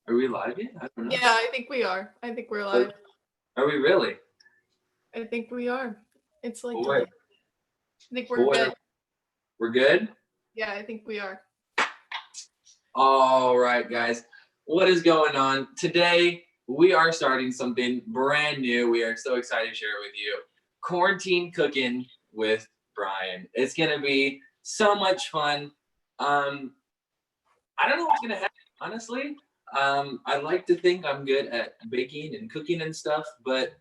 Are we live yet? I don't know. Yeah, I think we are. I think we're live. Are we really? I think we are. It's like Boy, delayed. I think we're good. we're good? Yeah, I think we are. All right, guys. What is going on? Today, we are starting something brand new. We are so excited to share it with you. Quarantine cooking with Bryan. It's going to be so much fun. I don't know what's going to happen, honestly. I like to think I'm good at baking and cooking and stuff, but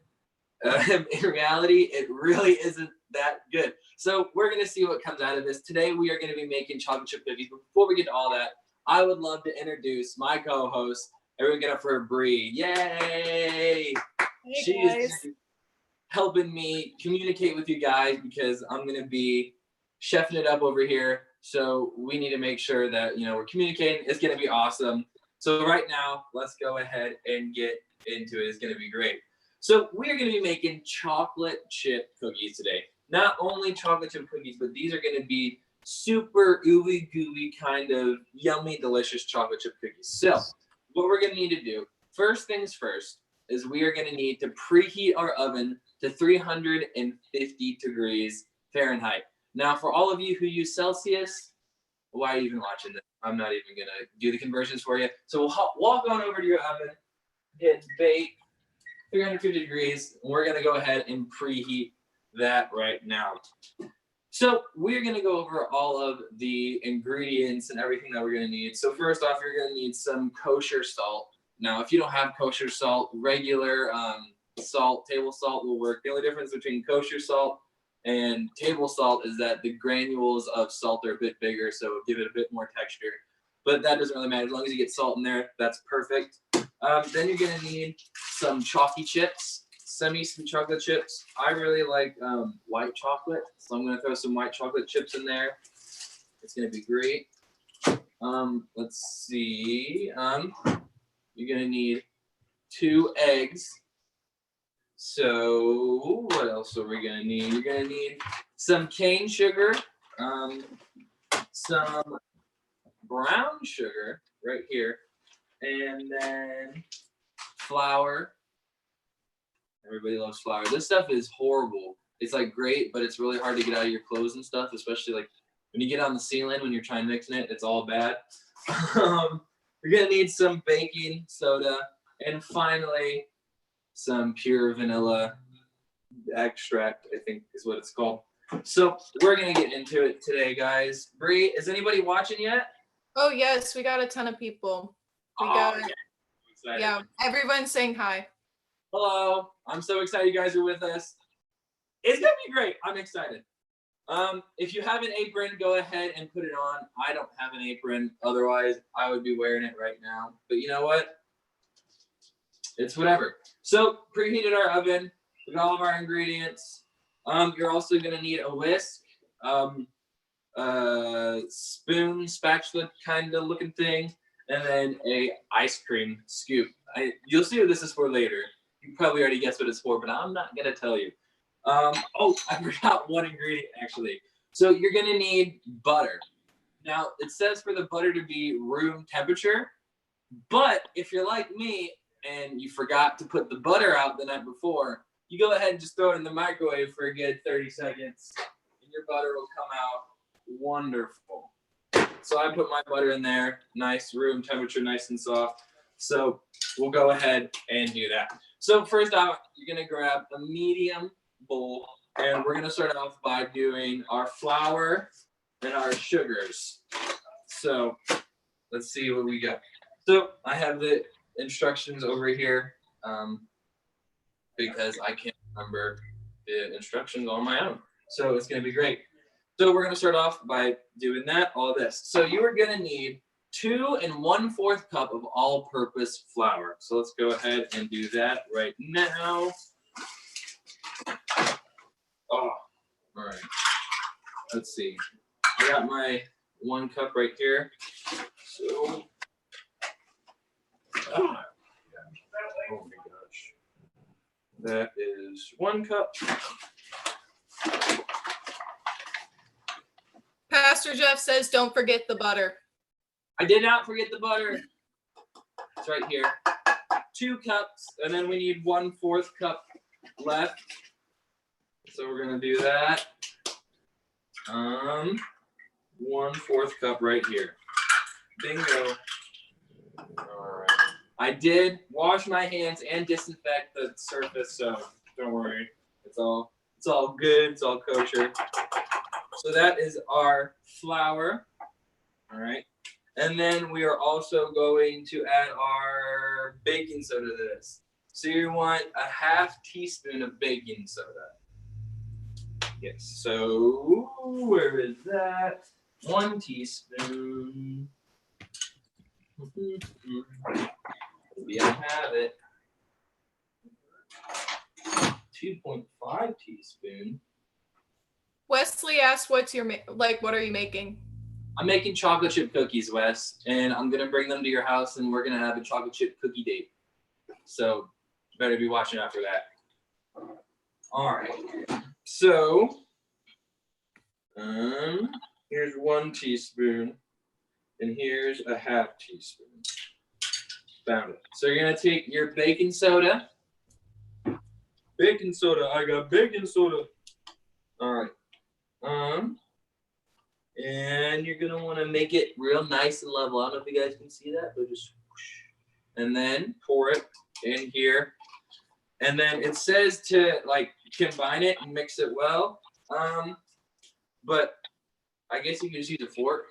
in reality, it really isn't that good. So we're going to see what comes out of this. Today, we are going to be making chocolate chip cookies. But before we get to all that, I would love to introduce my co-host. Everyone get up for Bree. Yay! Hey, She guys. is helping me communicate with you guys because I'm going to be chefing it up over here. So we need to make sure that, we're communicating. It's going to be awesome. So right now, let's go ahead and get into it. It's going to be great. So we are going to be making chocolate chip cookies today. Not only chocolate chip cookies, but these are going to be super ooey gooey kind of yummy, delicious chocolate chip cookies. So what we're going to need to do, first things first, is we are going to need to preheat our oven to 350 degrees Fahrenheit. Now, for all of you who use Celsius, why are you even watching this? I'm not even going to do the conversions for you. So we'll walk on over to your oven, hit bake, 350 degrees. We're going to go ahead and preheat that right now. So we're going to go over all of the ingredients and everything that we're going to need. So first off, you're going to need some kosher salt. Now, if you don't have kosher salt, regular salt, table salt will work. The only difference between kosher salt and table salt is that the granules of salt are a bit bigger, so give it a bit more texture. But that doesn't really matter. As long as you get salt in there, that's perfect. Then you're going to need some chalky chips, some chocolate chips. I really like white chocolate, so I'm going to throw some white chocolate chips in there. It's going to be great. Let's see. You're going to need 2 eggs. So what else are we going to need? You're going to need some cane sugar, some brown sugar right here, and then flour. Everybody loves flour. This stuff is horrible. It's like great, but it's really hard to get out of your clothes and stuff, especially like when you get on the ceiling when you're trying mixing it, it's all bad. You're gonna need some baking soda, and finally some pure vanilla extract, I think is what it's called. So we're gonna get into it today, guys. Bree, is anybody watching yet? Oh yes, we got a ton of people. Yeah, everyone's saying hi. Hello, I'm so excited you guys are with us. It's gonna be great. I'm excited. If you have an apron, go ahead and put it on. I don't have an apron, otherwise I would be wearing it right now. But you know what? It's whatever. So preheated our oven. We got all of our ingredients. You're also gonna need a whisk, spoon, spatula kind of looking thing, and then a ice cream scoop. You'll see what this is for later. You probably already guessed what it's for, but I'm not gonna tell you. Oh, I forgot one ingredient actually. So you're gonna need butter. Now it says for the butter to be room temperature, but if you're like me and you forgot to put the butter out the night before, you go ahead and just throw it in the microwave for a good 30 seconds, and your butter will come out wonderful. So I put my butter in there, nice room temperature, nice and soft. So we'll go ahead and do that. So first off, you're gonna grab a medium bowl, and we're gonna start off by doing our flour and our sugars. So let's see what we got. So I have the instructions over here because I can't remember the instructions on my own. So it's gonna be great. So we're gonna start off by doing that, all of this. So you are gonna need 2 1/4 cup of all-purpose flour. So let's go ahead and do that right now. Oh, all right. Let's see. I got my 1 cup right here. So, oh my gosh. That is 1 cup. Pastor Jeff says don't forget the butter. I did not forget the butter. It's right here. 2 cups, and then we need 1/4 cup left. So we're gonna do that. 1/4 cup right here. Bingo. All right. I did wash my hands and disinfect the surface, so don't worry. It's all good. It's all kosher. So that is our flour. All right. And then we are also going to add our baking soda to this. So you want a 1/2 teaspoon of baking soda. Yes. So where is that? 1 teaspoon. Maybe I have it. 2.5 teaspoon. Wesley asked, "What are you making?" I'm making chocolate chip cookies, Wes, and I'm gonna bring them to your house, and we're gonna have a chocolate chip cookie date. So, better be watching out for that. All right. So, here's 1 teaspoon, and here's a 1/2 teaspoon. Found it. So you're gonna take your baking soda. Baking soda. I got baking soda. All right. And you're gonna want to make it real nice and level. I don't know if you guys can see that, but just whoosh. And then pour it in here. And then it says to like combine it and mix it well. But I guess you can just use a fork.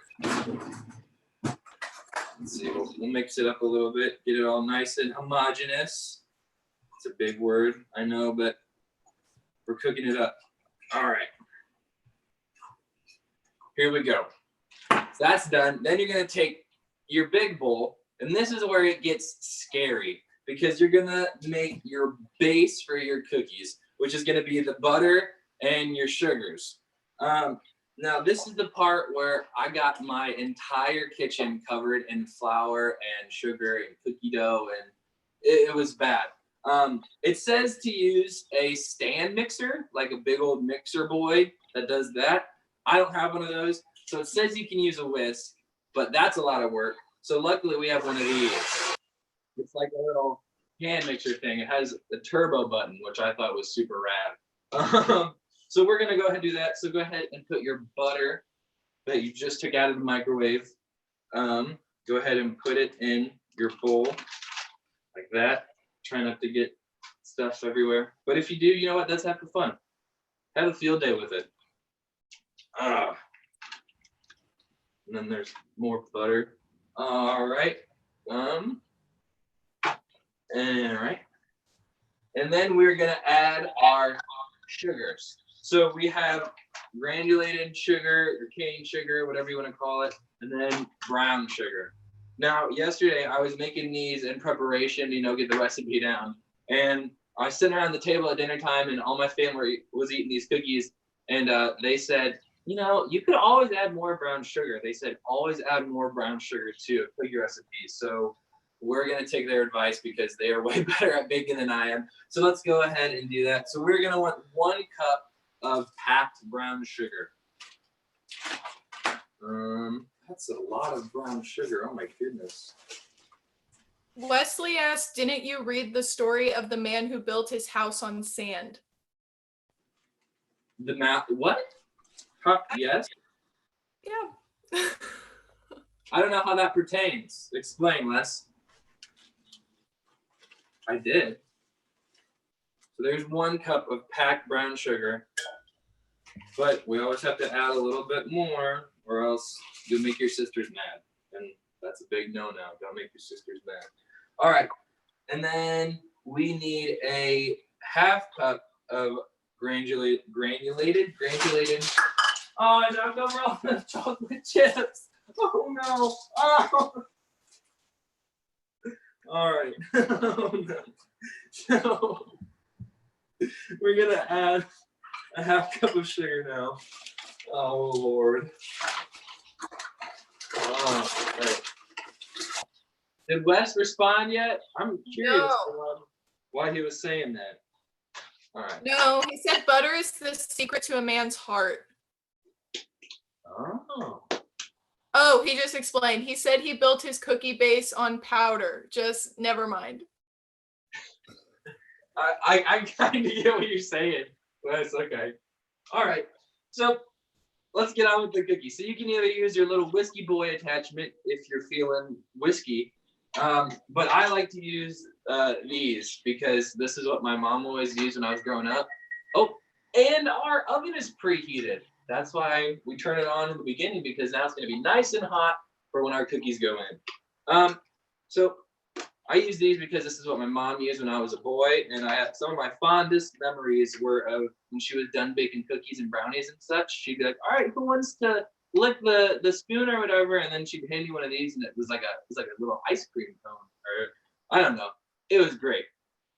Let's see, we'll mix it up a little bit, get it all nice and homogeneous. It's a big word, I know, but we're cooking it up. All right. Here we go. So that's done. Then you're gonna take your big bowl, and this is where it gets scary because you're gonna make your base for your cookies, which is gonna be the butter and your sugars. Now this is the part where I got my entire kitchen covered in flour and sugar and cookie dough, and it was bad. It says to use a stand mixer, like a big old mixer boy that does that. I don't have one of those, so it says you can use a whisk, but that's a lot of work. So luckily we have one of these. It's like a little hand mixer thing. It has a turbo button, which I thought was super rad. So we're gonna go ahead and do that. So go ahead and put your butter that you just took out of the microwave. Go ahead and put it in your bowl like that. Try not to get stuff everywhere. But if you do, you know what? That's half the fun. Have a field day with it. And then there's more butter. All right. All right. And then we're gonna add our sugars. So we have granulated sugar or cane sugar, whatever you want to call it, and then brown sugar. Now, yesterday I was making these in preparation to, get the recipe down. And I was sitting around the table at dinner time, and all my family was eating these cookies, and they said, you could always add more brown sugar. They said, always add more brown sugar to a cookie recipe. So we're going to take their advice because they are way better at baking than I am. So let's go ahead and do that. So we're going to want 1 cup of packed brown sugar. That's a lot of brown sugar. Oh my goodness. Wesley asked, "Didn't you read the story of the man who built his house on sand?" The map, what? Huh, yes. Yeah. I don't know how that pertains. Explain, Les. I did. So there's 1 cup of packed brown sugar, but we always have to add a little bit more, or else you'll make your sisters mad. And that's a big no-no. Don't make your sisters mad. All right. And then we need a 1/2 cup of granulated. Oh, I knocked over all the chocolate chips. Oh no. Oh. All right. Oh, no. So we're gonna add a 1/2 cup of sugar now. Oh Lord. Oh, right. Did Wes respond yet? I'm curious why he was saying that. All right. No, he said butter is the secret to a man's heart. Oh. Oh, he just explained. He said he built his cookie base on powder. Just never mind. I kind of get what you're saying. But it's okay. All right. So let's get on with the cookie. So you can either use your little whiskey boy attachment if you're feeling whiskey. But I like to use these because this is what my mom always used when I was growing up. Oh, and our oven is preheated. That's why we turn it on in the beginning, because now it's going to be nice and hot for when our cookies go in. So I use these because this is what my mom used when I was a boy, and I have some of my fondest memories were of when she was done baking cookies and brownies and such. She'd be like, "All right, who wants to lick the spoon or whatever?" And then she'd hand you one of these, and it was like a little ice cream cone, or I don't know. It was great.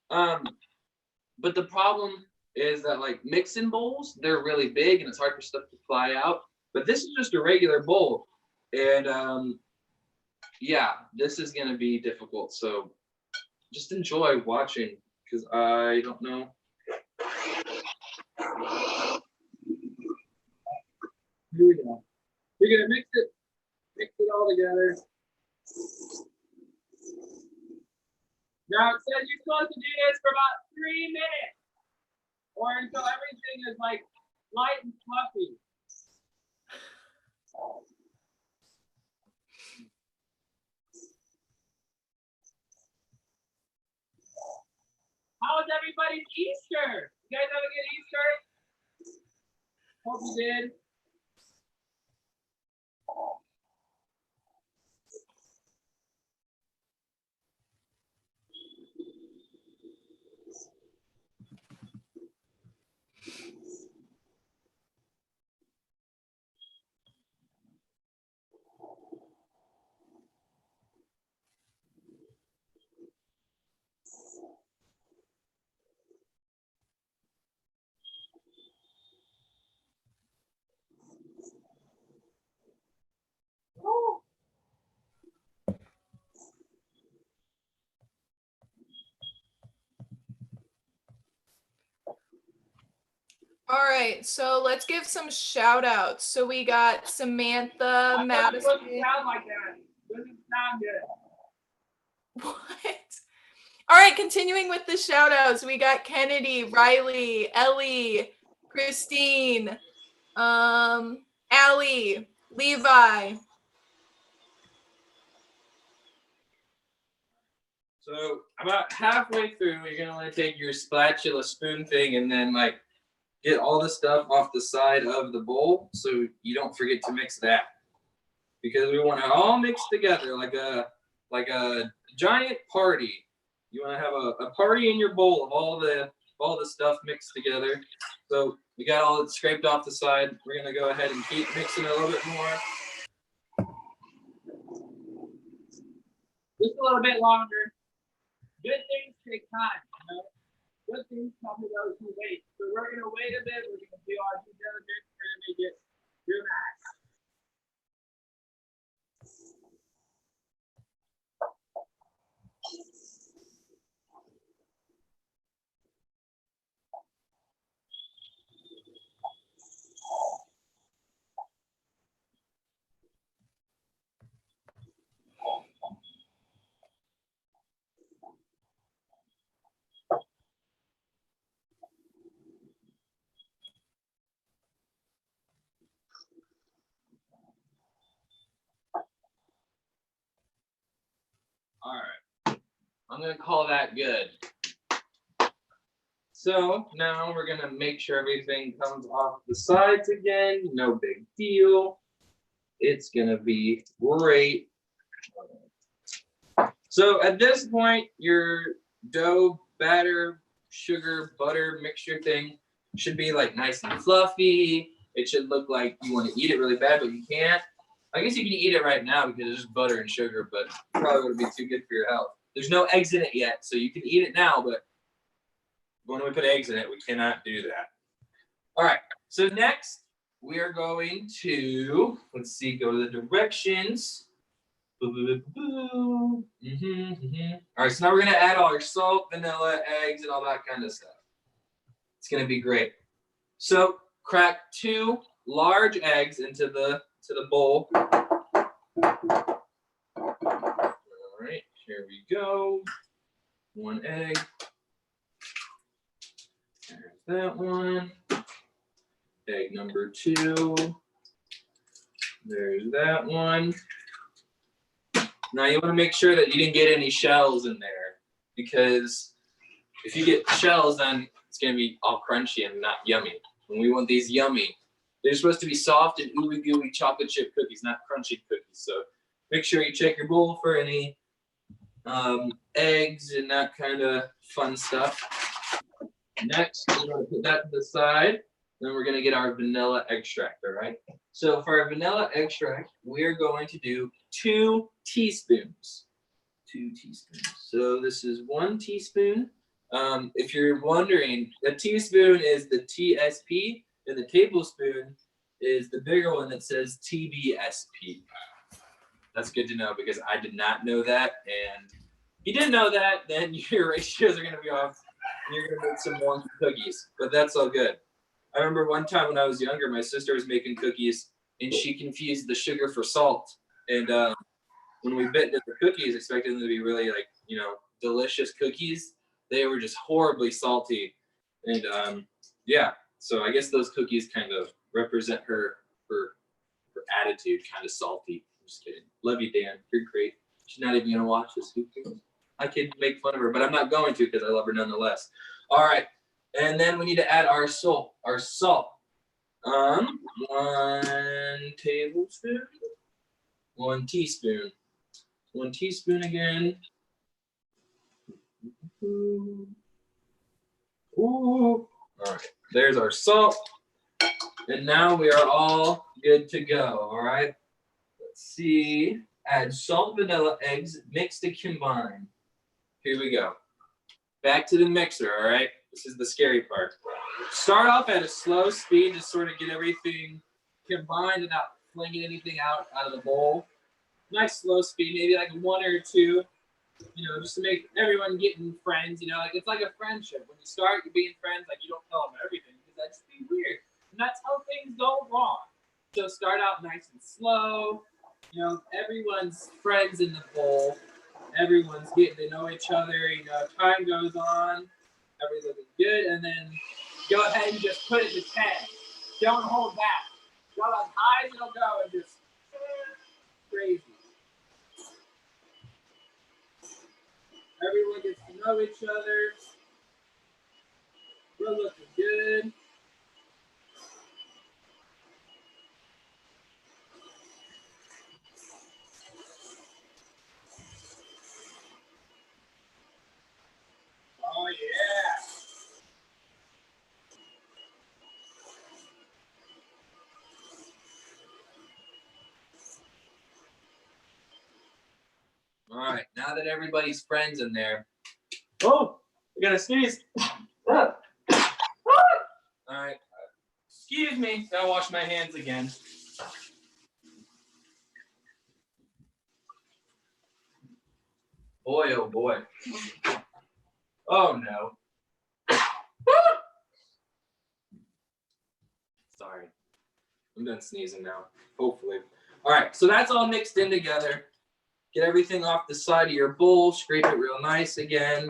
But the problem is that like mixing bowls, they're really big and it's hard for stuff to fly out. But this is just a regular bowl, and yeah, this is gonna be difficult. So just enjoy watching because I don't know. Here we go. You're gonna mix it all together. Now it says you're supposed to do this for about 3 minutes, or until everything is like light and fluffy. How was everybody's Easter? You guys have a good Easter? Hope you did. All right, so let's give some shout outs. So we got Samantha, Madison. Doesn't sound like that. Doesn't sound good. What? All right, continuing with the shout outs, we got Kennedy, Riley, Ellie, Christine, Allie, Levi. So about halfway through, you're gonna want to take your spatula spoon thing and then like get all the stuff off the side of the bowl so you don't forget to mix that. Because we want to all mix together like a giant party. You want to have a party in your bowl of all the stuff mixed together. So we got all it scraped off the side. We're gonna go ahead and keep mixing it a little bit more. Just a little bit longer. Good things take time, you know. Good things come to those who wait. So we're gonna wait a bit. We're gonna do our due diligence. We're gonna make it real nice. All right. I'm gonna call that good. So now we're gonna make sure everything comes off the sides again. No big deal. It's gonna be great. So at this point, your dough, batter, sugar, butter mixture thing should be like nice and fluffy. It should look like you want to eat it really bad, but you can't. I guess you can eat it right now because it's just butter and sugar, but probably would be too good for your health. There's no eggs in it yet, so you can eat it now, but when we put eggs in it, we cannot do that. All right, so next we are going to, let's see, go to the directions. All right, so now we're gonna add all our salt, vanilla, eggs, and all that kind of stuff. It's gonna be great. So crack 2 large eggs into the bowl. All right, here we go. 1 egg. There's that one. Egg number 2. There's that one. Now you want to make sure that you didn't get any shells in there, because if you get shells, then it's going to be all crunchy and not yummy. And we want these yummy. They're supposed to be soft and ooey gooey chocolate chip cookies, not crunchy cookies. So make sure you check your bowl for any eggs and that kind of fun stuff. Next, we're going to put that to the side. Then we're going to get our vanilla extract, all right? So for our vanilla extract, we're going to do 2 teaspoons. 2 teaspoons. So this is 1 teaspoon. If you're wondering, a teaspoon is the TSP, and the tablespoon is the bigger one that says TBSP. That's good to know, because I did not know that. And if you didn't know that, then your ratios are going to be off. You're going to make some wonky cookies, but that's all good. I remember one time when I was younger, my sister was making cookies, and she confused the sugar for salt. And when we bit into the cookies, expecting them to be really, like, you know, delicious cookies, they were just horribly salty. And yeah, so I guess those cookies kind of represent her attitude, kind of salty. I'm just kidding. Love you, Dan. You're great. She's not even gonna watch this. I could make fun of her, but I'm not going to, because I love her nonetheless. All right, and then we need to add our salt. 1 tablespoon, 1 teaspoon, 1 teaspoon again. Ooh. All right, there's our salt, and now we are all good to go. All right, let's see. Add salt, vanilla, eggs, mix to combine. Here we go. Back to the mixer, all right? This is the scary part. Start off at a slow speed to sort of get everything combined and not flinging anything out of the bowl. Nice slow speed, maybe like 1 or 2, you know, just to make everyone getting friends, you know, like it's like a friendship. When you start being friends, like you don't tell them everything, because that'd just be weird. And that's how things go wrong. So start out nice and slow. You know, everyone's friends in the bowl. Everyone's getting to know each other. You know, time goes on. Everything is good. And then go ahead and just put it to 10. Don't hold back. Go as high as it'll go and just crazy. Everyone gets to know each other. We're looking good. Oh, yeah. All right, now that everybody's friends in there. Oh, I gotta sneeze. All right, excuse me. Gotta wash my hands again. Boy, oh boy. Oh no. Sorry. I'm done sneezing now, hopefully. All right, so that's all mixed in together. Get everything off the side of your bowl, scrape it real nice again.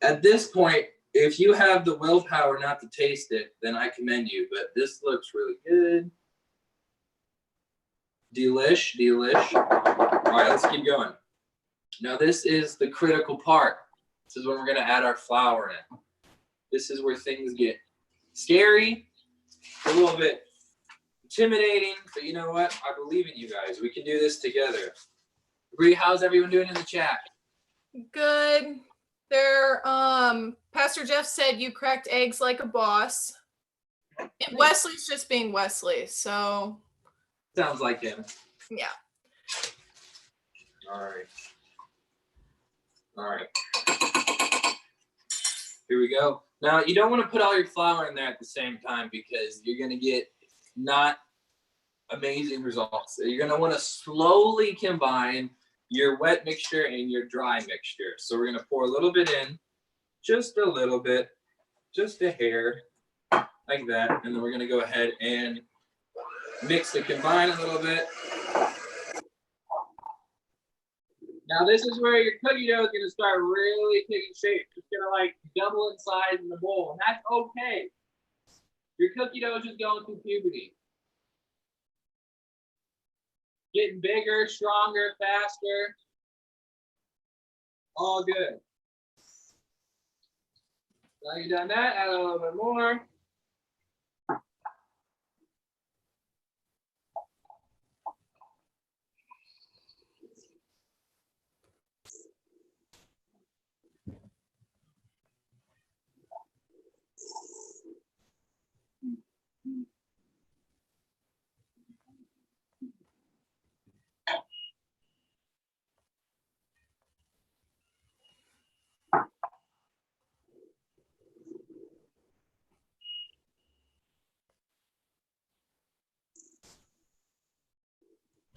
At this point, if you have the willpower not to taste it, then I commend you, but this looks really good. Delish, delish. All right, let's keep going. Now this is the critical part. This is when we're gonna add our flour in. This is where things get scary, a little bit intimidating, but you know what? I believe in you guys. We can do this together. Bree, how's everyone doing in the chat? Good. There, Pastor Jeff said you cracked eggs like a boss. And Wesley's just being Wesley, so. Sounds like him. Yeah. All right. All right. Here we go. Now, you don't want to put all your flour in there at the same time, because you're going to get not amazing results. So you're going to want to slowly combine your wet mixture and your dry mixture. So we're going to pour a little bit in, just a little bit, just a hair, like that. And then we're going to go ahead and mix to combine a little bit. Now this is where your cookie dough is gonna start really taking shape. It's gonna like double in size in the bowl, and that's okay. Your cookie dough is just going through puberty. Getting bigger, stronger, faster. All good. Now you've done that, add a little bit more.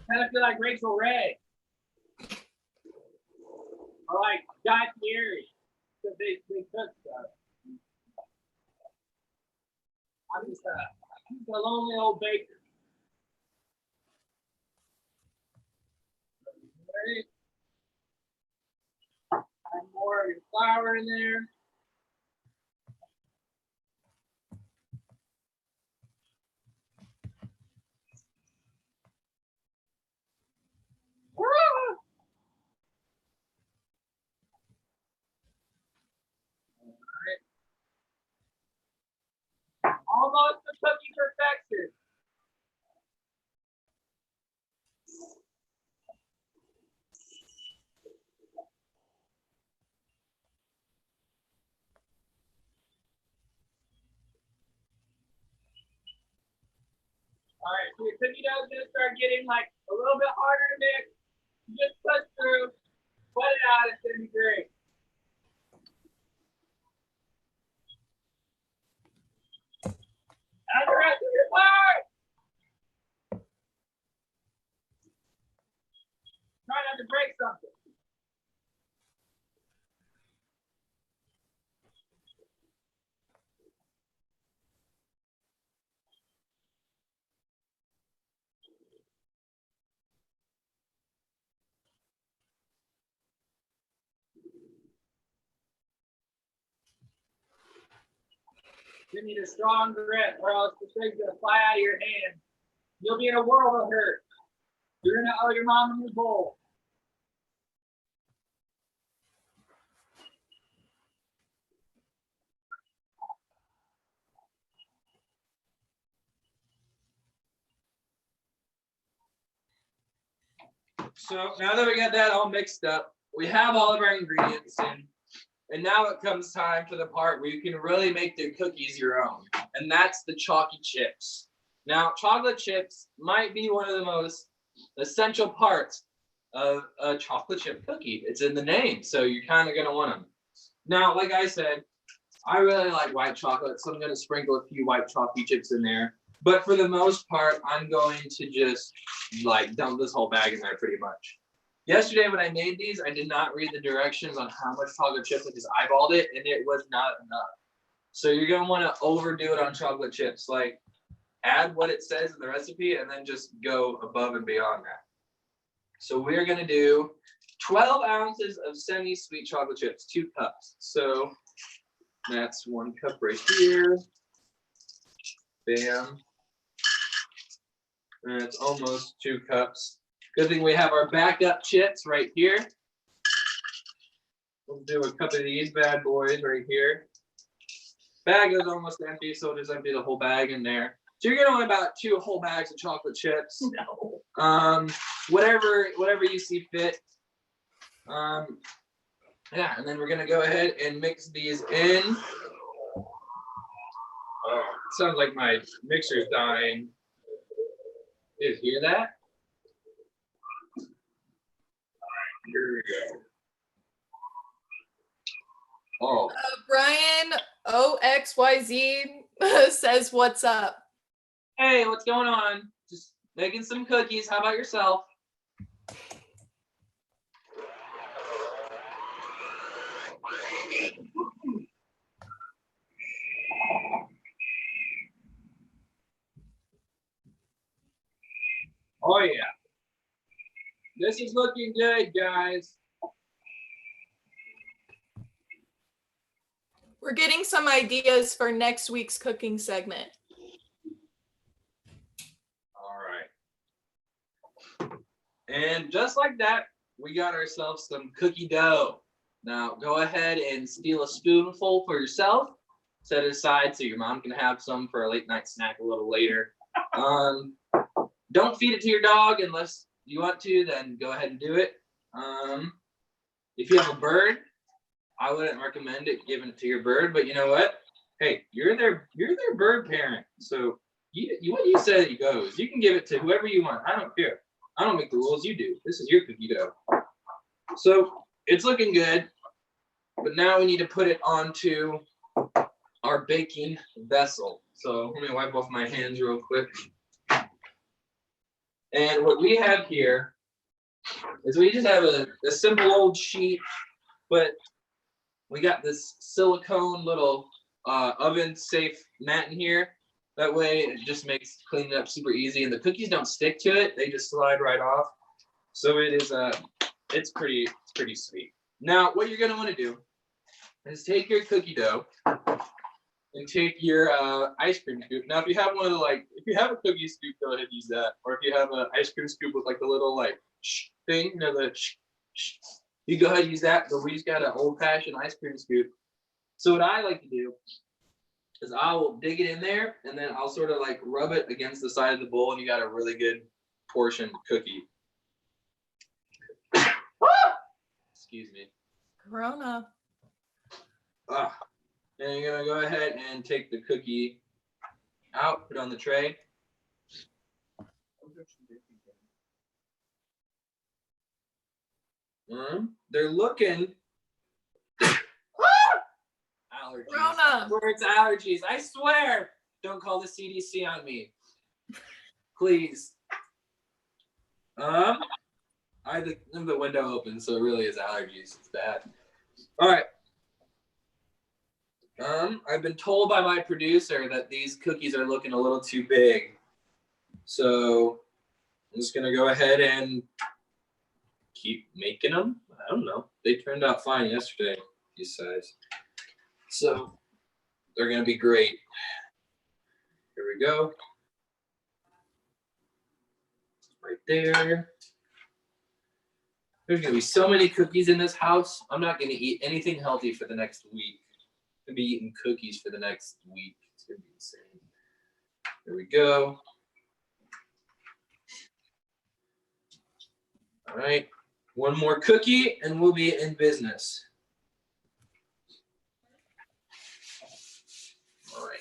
Kind of feel like Rachel Ray. Or like Guy Fieri. Because they cook stuff. I'm just a lonely old baker. Ready? Add more of your flour in there. Almost the cookie perfection. All right, so your cookie dough is gonna start getting like a little bit harder to mix. Just push through, put it out, it's gonna be great. Add the rest of your flour. Try not to break something. You need a strong grip or else the thing's gonna fly out of your hand. You'll be in a world of hurt. You're gonna owe your mom a new bowl. So now that we got that all mixed up, we have all of our ingredients in. And now it comes time for the part where you can really make the cookies your own. And that's the chalky chips. Now, chocolate chips might be one of the most essential parts of a chocolate chip cookie. It's in the name, so you're kind of going to want them. Now, like I said, I really like white chocolate, so I'm going to sprinkle a few white chalky chips in there. But for the most part, I'm going to just like dump this whole bag in there pretty much. Yesterday when I made these, I did not read the directions on how much chocolate chips. I just eyeballed it, and it was not enough. So you're gonna want to overdo it on chocolate chips. Like add what it says in the recipe, and then just go above and beyond that. So we're gonna do 12 ounces of semi-sweet chocolate chips, 2 cups. So that's 1 cup right here. Bam. And it's almost 2 cups. Good thing we have our backup chips right here. We'll do a cup of these bad boys right here. Bag is almost empty, so we'll just empty the whole bag in there. So you're gonna want about 2 whole bags of chocolate chips. No. Whatever you see fit. Yeah, and then we're gonna go ahead and mix these in. Oh, it sounds like my mixer's dying. You hear that? Here we go. Oh. Bryan OXYZ says, "What's up?" Hey, what's going on? Just making some cookies. How about yourself? Oh yeah. This is looking good, guys. We're getting some ideas for next week's cooking segment. All right. And just like that, we got ourselves some cookie dough. Now go ahead and steal a spoonful for yourself. Set it aside so your mom can have some for a late night snack a little later. Don't feed it to your dog unless you want to, then go ahead and do it. If you have a bird, I wouldn't recommend it giving it to your bird, but you know what? Hey, you're their bird parent. So what you say it goes. You can give it to whoever you want. I don't care. I don't make the rules, you do. This is your cookie dough. So it's looking good, but now we need to put it onto our baking vessel. So let me wipe off my hands real quick. And what we have here is we just have a simple old sheet, but we got this silicone little oven safe mat in here. That way it just makes cleaning up super easy, and the cookies don't stick to it. They just slide right off. So it is it's pretty sweet. Now what you're gonna want to do is take your cookie dough and take your ice cream scoop. Now if you have one of the if you have a cookie scoop, go ahead and use that. Or if you have an ice cream scoop with like the little thing, you know, you go ahead and use that. But we just got an old fashioned ice cream scoop. So what I like to do is I will dig it in there, and then I'll sort of like rub it against the side of the bowl, and you got a really good portioned cookie. Excuse me. Corona. And you're gonna go ahead and take the cookie out, put it on the tray. They're looking. Allergies. Corona. It's allergies. I swear. Don't call the CDC on me, please. I have the window open, so it really is allergies. It's bad. All right. I've been told by my producer that these cookies are looking a little too big. So I'm just gonna go ahead and keep making them. I don't know. They turned out fine yesterday, these size. So they're gonna be great. Here we go. Right there. There's gonna be so many cookies in this house. I'm not gonna eat anything healthy for the next week. I'm gonna be eating cookies for the next week. It's gonna be insane. There we go. All right, one more cookie and we'll be in business. All right.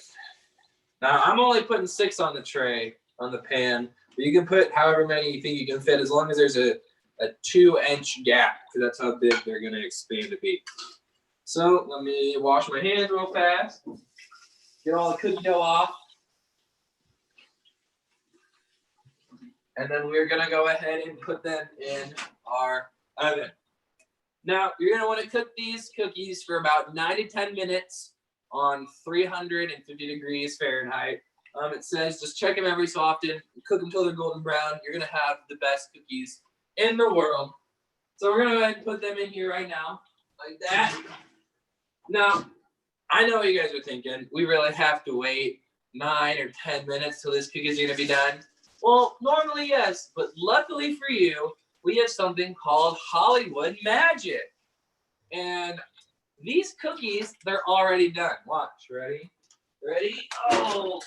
Now I'm only putting 6 on the tray, on the pan, but you can put however many you think you can fit, as long as there's a 2-inch gap, because that's how big they're gonna expand to be. So let me wash my hands real fast, get all the cookie dough off, and then we're gonna go ahead and put them in our oven. Now you're gonna want to cook these cookies for about 9 to 10 minutes on 350 degrees Fahrenheit. It says just check them every so often, cook them until they're golden brown. You're gonna have the best cookies in the world. So we're gonna go ahead and put them in here right now, like that. Now, I know what you guys are thinking. We really have to wait 9 or 10 minutes till this cookies are gonna be done. Well, normally yes, but luckily for you, we have something called Hollywood magic. And these cookies, they're already done. Watch, ready? Ready? Oh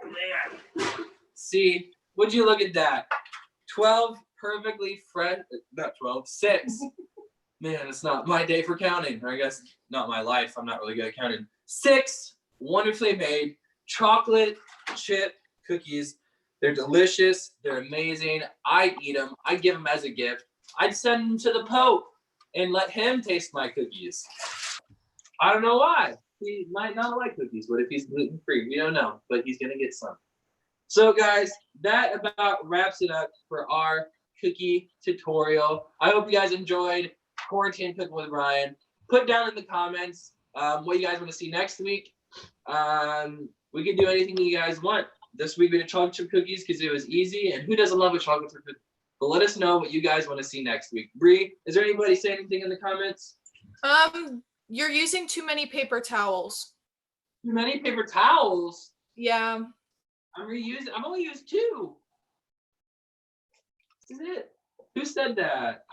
man. See, would you look at that? 12 perfectly fresh, not 12, 6. Man, it's not my day for counting. Or I guess not my life. I'm not really good at counting. 6 wonderfully made chocolate chip cookies. They're delicious. They're amazing. I'd eat them. I'd give them as a gift. I'd send them to the Pope and let him taste my cookies. I don't know why. He might not like cookies. What if he's gluten-free? We don't know, but he's going to get some. So guys, that about wraps it up for our cookie tutorial. I hope you guys enjoyed Quarantine Cooking with Bryan. Put down in the comments what you guys want to see next week. We can do anything you guys want. This week we did chocolate chip cookies because it was easy, and who doesn't love a chocolate chip cookie? But let us know what you guys want to see next week. Bree, is there anybody saying anything in the comments? You're using too many paper towels. Too many paper towels. Yeah. I've only used 2. This is it. Who said that?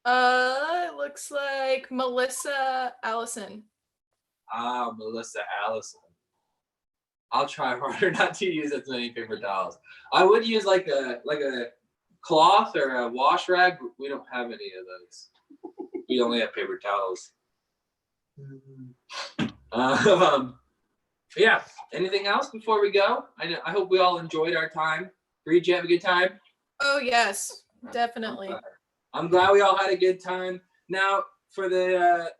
It looks like Melissa Allison. Ah, Melissa Allison. I'll try harder not to use as many paper towels. I would use like a cloth or a wash rag, but we don't have any of those. We only have paper towels. Yeah. Anything else before we go? I hope we all enjoyed our time. Reed, you have a good time? Oh yes, definitely. I'm glad we all had a good time. Now, for the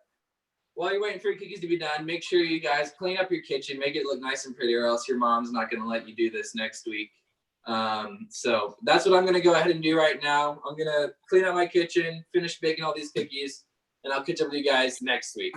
while you're waiting for your cookies to be done, make sure you guys clean up your kitchen, make it look nice and pretty, or else your mom's not going to let you do this next week. So that's what I'm going to go ahead and do right now. I'm going to clean up my kitchen, finish baking all these cookies, and I'll catch up with you guys next week.